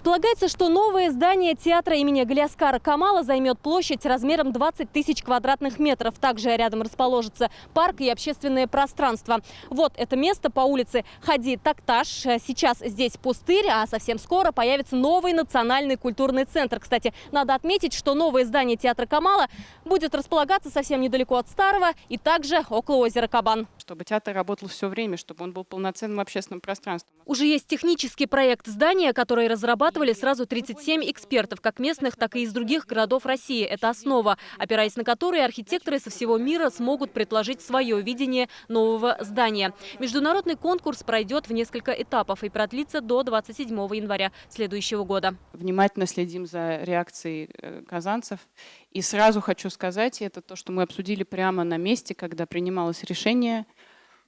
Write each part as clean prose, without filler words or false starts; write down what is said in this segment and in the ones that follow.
Предполагается, что новое здание театра имени Галиаскара Камала займет площадь размером 20 тысяч квадратных метров. Также рядом расположится парк и общественное пространство. Вот это место по улице Хади Такташ. Сейчас здесь пустырь, а совсем скоро появится новый национальный культурный центр. Кстати, надо отметить, что новое здание театра Камала будет располагаться совсем недалеко от старого и также около озера Кабан. Чтобы театр работал все время, чтобы он был полноценным общественным пространством. Уже есть технический проект здания, который разрабатывали сразу 37 экспертов, как местных, так и из других городов России. Это основа, опираясь на которую архитекторы со всего мира смогут предложить свое видение нового здания. Международный конкурс пройдет в несколько этапов и продлится до 27 января следующего года. Внимательно следим за реакцией казанцев. И сразу хочу сказать, это то, что мы обсудили прямо на месте, когда принималось решение.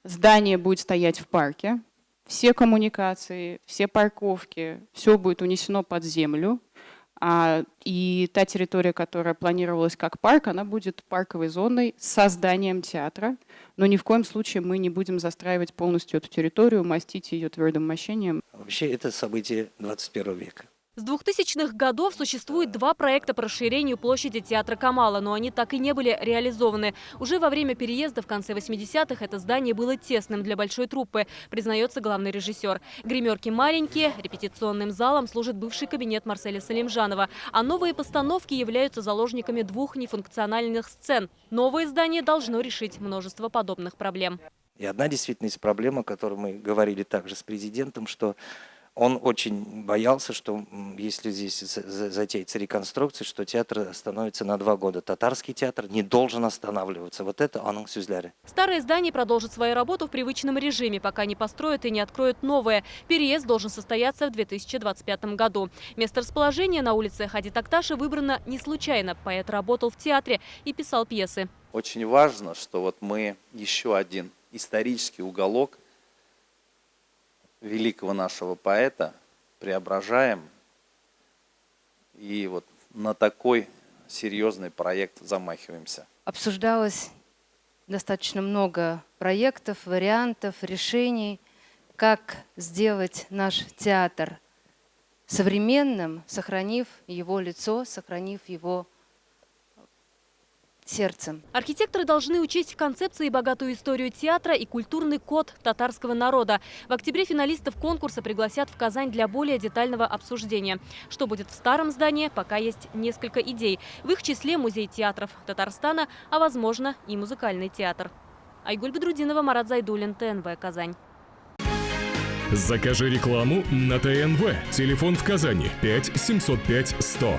Здание будет стоять в парке. Все коммуникации, все парковки, все будет унесено под землю. И та территория, которая планировалась как парк, она будет парковой зоной с созданием театра. Но ни в коем случае мы не будем застраивать полностью эту территорию, мастить ее твердым мощением. Вообще это событие 21 века. С 2000-х годов существует два проекта по расширению площади театра Камала, но они так и не были реализованы. Уже во время переезда в конце 80-х это здание было тесным для большой труппы, признается главный режиссер. Гримерки маленькие, репетиционным залом служит бывший кабинет Марселя Салимжанова. А новые постановки являются заложниками двух нефункциональных сцен. Новое здание должно решить множество подобных проблем. И одна действительно из проблем, о которой мы говорили также с президентом, что он очень боялся, что если здесь затеется реконструкция, что театр остановится на 2 года. Татарский театр не должен останавливаться. Вот это аның сүзләре. Старое здание продолжит свою работу в привычном режиме, пока не построят и не откроют новое. Переезд должен состояться в 2025 году. Место расположения на улице Хади Такташа выбрано не случайно. Поэт работал в театре и писал пьесы. Очень важно, что вот мы еще один исторический уголок великого нашего поэта преображаем и вот на такой серьезный проект замахиваемся. Обсуждалось достаточно много проектов, вариантов, решений, как сделать наш театр современным, сохранив его лицо, сохранив его сердцем. Архитекторы должны учесть в концепции богатую историю театра и культурный код татарского народа. В октябре финалистов конкурса пригласят в Казань для более детального обсуждения. Что будет в старом здании, пока есть несколько идей. В их числе музей театров Татарстана, а возможно и музыкальный театр. Айгуль Бедрудинова, Марат Зайдуллин, ТНВ, Казань. Закажи рекламу на ТНВ. Телефон в Казани 5 705 100.